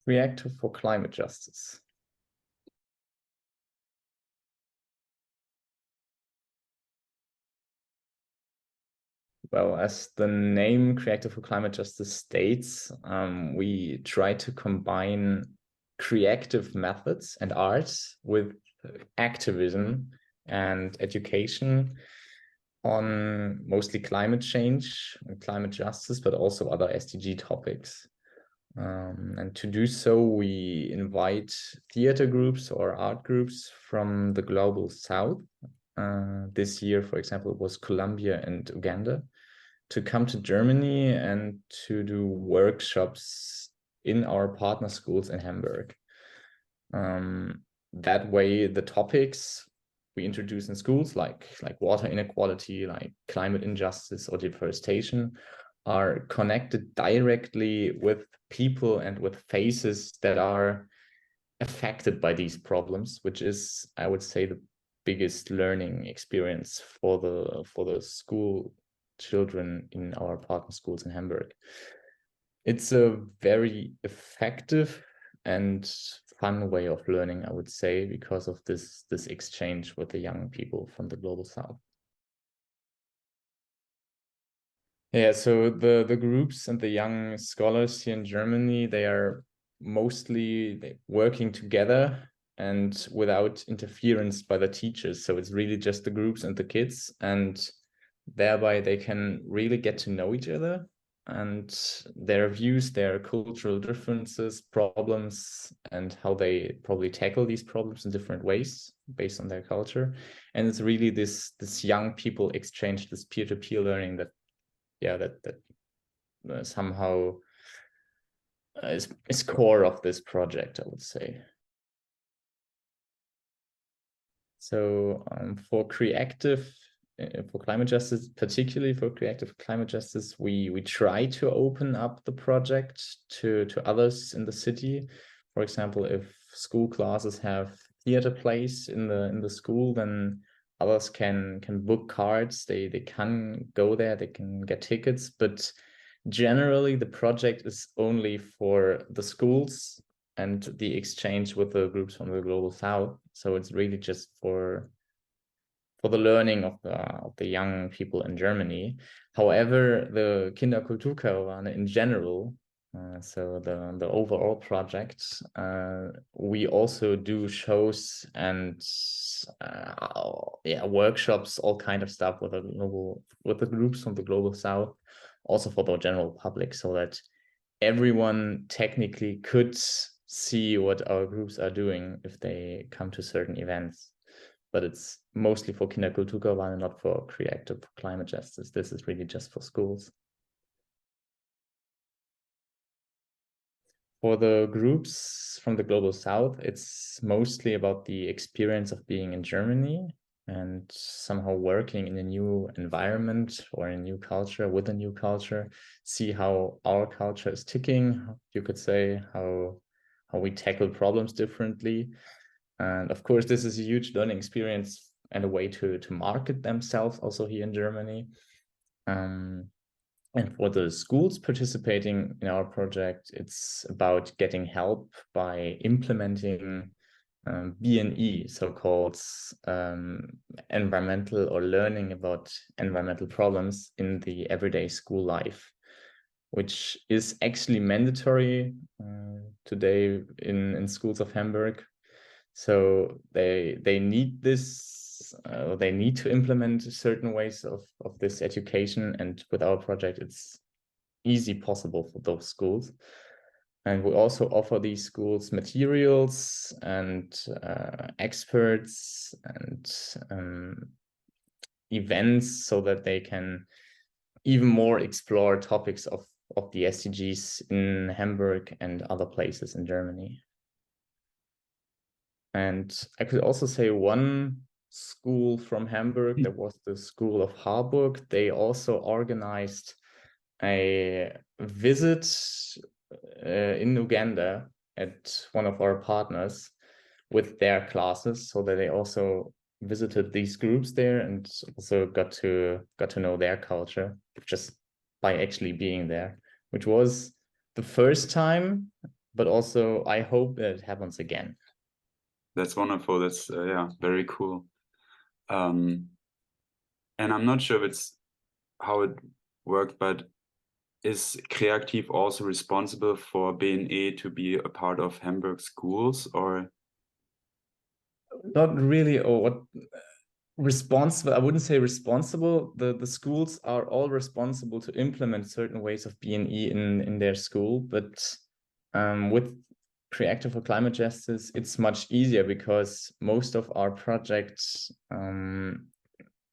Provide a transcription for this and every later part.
CREACTIV for climate justice. Well, as the name CREACTIV for Climate Justice states, we try to combine creative methods and arts with activism and education on mostly climate change and climate justice, but also other SDG topics. And to do so, we invite theater groups or art groups from the Global South. This year, for example, it was Colombia and Uganda, to come to Germany and to do workshops in our partner schools in Hamburg. That way, the topics we introduce in schools, like water inequality, like climate injustice or deforestation, are connected directly with people and with faces that are affected by these problems, which is, I would say, the biggest learning experience for the school children in our partner schools in Hamburg. It's a very effective and fun way of learning, I would say, because of this exchange with the young people from the Global South. Yeah, so the groups and the young scholars here in Germany, they are mostly working together and without interference by the teachers. So it's really just the groups and the kids, and thereby they can really get to know each other and their views, their cultural differences, problems, and how they probably tackle these problems in different ways based on their culture. And it's really this young people exchange, this peer-to-peer learning that somehow is core of this project, I would say. So for CREACTIV, for climate justice, particularly for CREACTIV climate justice, we try to open up the project to others in the city. For example, if school classes have theater plays in the school, then others can book cards. They can go there, they can get tickets, but generally the project is only for the schools and the exchange with the groups from the Global South. So it's really just for the learning of the young people in Germany. However, the Kinderkulturkarawane in general, so the overall project, we also do shows and workshops, all kind of stuff with the groups from the Global South, also for the general public, so that everyone technically could see what our groups are doing if they come to certain events. But it's mostly for Kinderkulturkarawane, not for CREACTIV climate justice. This is really just for schools. For the groups from the Global South, it's mostly about the experience of being in Germany and somehow working in a new environment or in a new culture, with a new culture, see how our culture is ticking, you could say, how we tackle problems differently. And of course, this is a huge learning experience and a way to market themselves also here in Germany. And for the schools participating in our project, it's about getting help by implementing B&E, so-called environmental or learning about environmental problems in the everyday school life, which is actually mandatory today in schools of Hamburg. So they need this, they need to implement certain ways of this education, and with our project, it's easy possible for those schools. And we also offer these schools materials and experts and events so that they can even more explore topics of the SDGs in Hamburg and other places in Germany. And I could also say one school from Hamburg, that was the School of Harburg. They also organized a visit in Uganda at one of our partners, with their classes, so that they also visited these groups there and also got to know their culture just by actually being there, which was the first time, but also I hope that it happens again. That's wonderful. That's yeah, very cool. And I'm not sure if it's how it worked, but is CREACTIV also responsible for BNE to be a part of Hamburg schools, or? Not really, or what responsible, I wouldn't say responsible. The schools are all responsible to implement certain ways of BNE in their school, but with CREACTIV for Climate Justice, it's much easier because most of our projects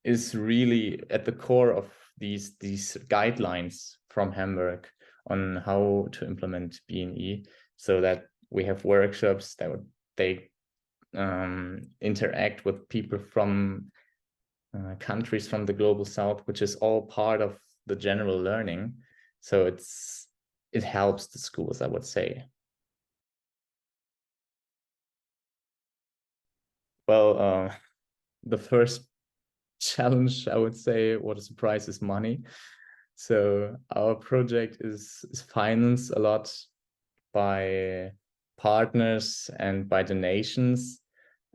is really at the core of these guidelines from Hamburg on how to implement BNE, so that we have workshops that they interact with people from countries from the global south, which is all part of the general learning. So it helps the schools, I would say. Well, the first challenge, I would say, what a surprise, is money. So our project is financed a lot by partners and by donations,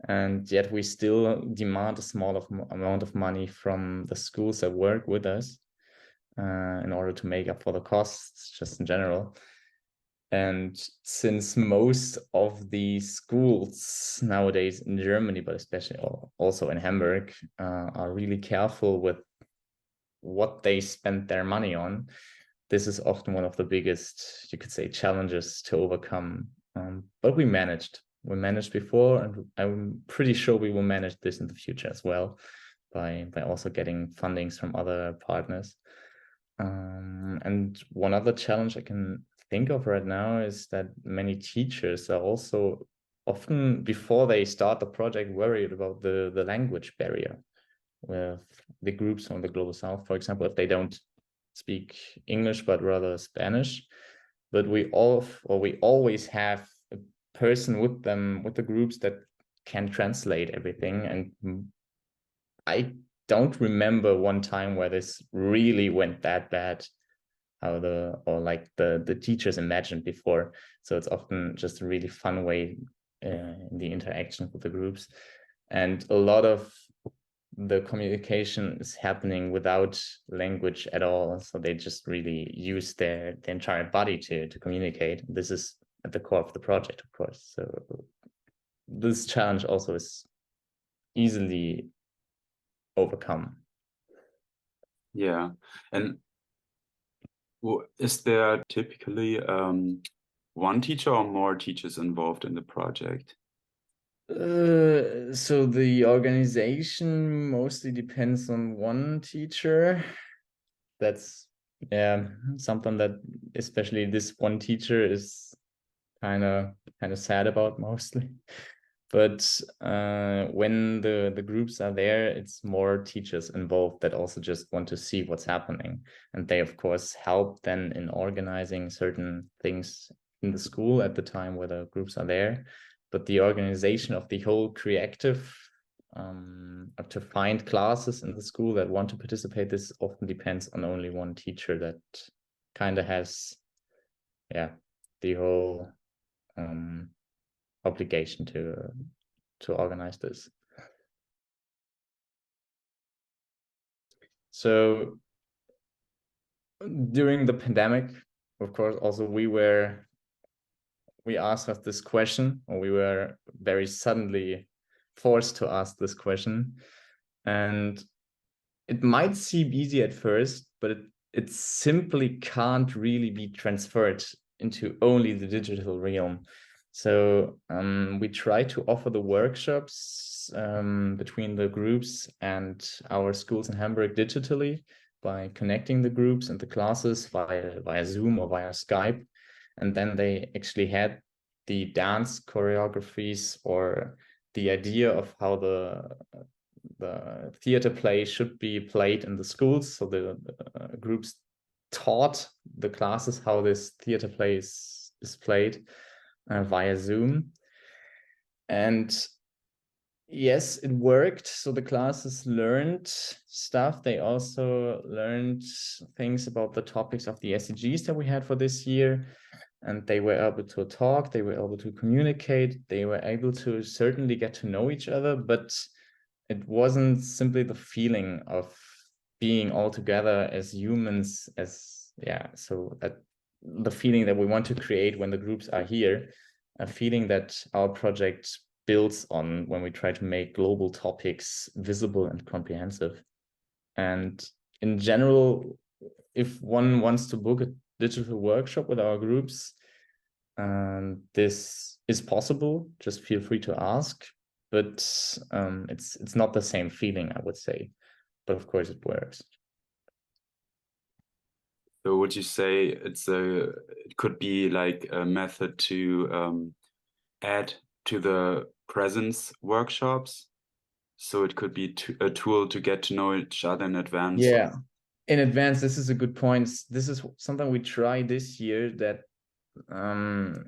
and yet we still demand a small amount of money from the schools that work with us in order to make up for the costs just in general. And since most of the schools nowadays in Germany, but especially also in Hamburg, are really careful with what they spend their money on, this is often one of the biggest, you could say, challenges to overcome. But we managed before, and I'm pretty sure we will manage this in the future as well by also getting fundings from other partners. And one other challenge I can think of right now is that many teachers are also often, before they start the project, worried about the language barrier with the groups from the global south, for example, if they don't speak English but rather Spanish. But we always have a person with them, with the groups, that can translate everything. And I don't remember one time where this really went that bad, how the teachers imagined before. So it's often just a really fun way in the interaction with the groups. And a lot of the communication is happening without language at all. So they just really use their entire body to communicate. This is at the core of the project, of course. So this challenge also is easily overcome. Yeah. And is there typically one teacher or more teachers involved in the project? So the organization mostly depends on one teacher. That's something that especially this one teacher is kind of sad about mostly. But when the groups are there, it's more teachers involved that also just want to see what's happening. And they, of course, help then in organizing certain things in the school at the time where the groups are there. But the organization of the whole CREACTIV, to find classes in the school that want to participate, this often depends on only one teacher that kind of has, the whole obligation to organize this. So during the pandemic, of course, also we asked us this question, or we were very suddenly forced to ask this question. And it might seem easy at first, but it simply can't really be transferred into only the digital realm. So we try to offer the workshops between the groups and our schools in Hamburg digitally by connecting the groups and the classes via Zoom or via Skype. And then they actually had the dance choreographies or the idea of how the theater play should be played in the schools. So the groups taught the classes how this theater play is played via Zoom. And yes, it worked. So the classes learned stuff. They also learned things about the topics of the SDGs that we had for this year. And they were able to talk, they were able to communicate, they were able to certainly get to know each other, but it wasn't simply the feeling of being all together as humans, so that the feeling that we want to create when the groups are here, a feeling that our project builds on when we try to make global topics visible and comprehensive. And in general, if one wants to book a digital workshop with our groups, this is possible. Just feel free to ask, but it's not the same feeling, I would say. But of course, it works. So would you say it could be like a method to add to the presence workshops? So it could be a tool to get to know each other in advance. Yeah, in advance, this is a good point. This is something we tried this year, that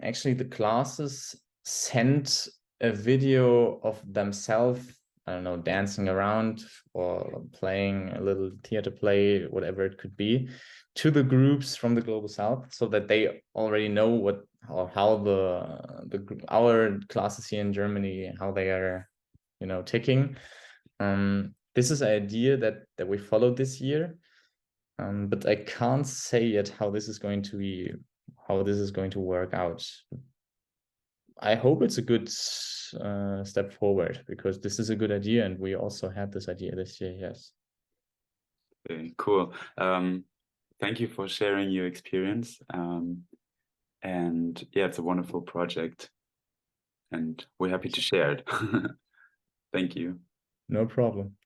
actually the classes sent a video of themselves, I don't know, dancing around or playing a little theater play, whatever it could be, to the groups from the Global South, so that they already know what or how our classes here in Germany, how they are, ticking. This is an idea that we followed this year, but I can't say yet how this is going to work out. I hope it's a good step forward, because this is a good idea, and we also had this idea this year. Yes. Okay, cool. Thank you for sharing your experience. And yeah, it's a wonderful project, and we're happy to share it. Thank you. No problem.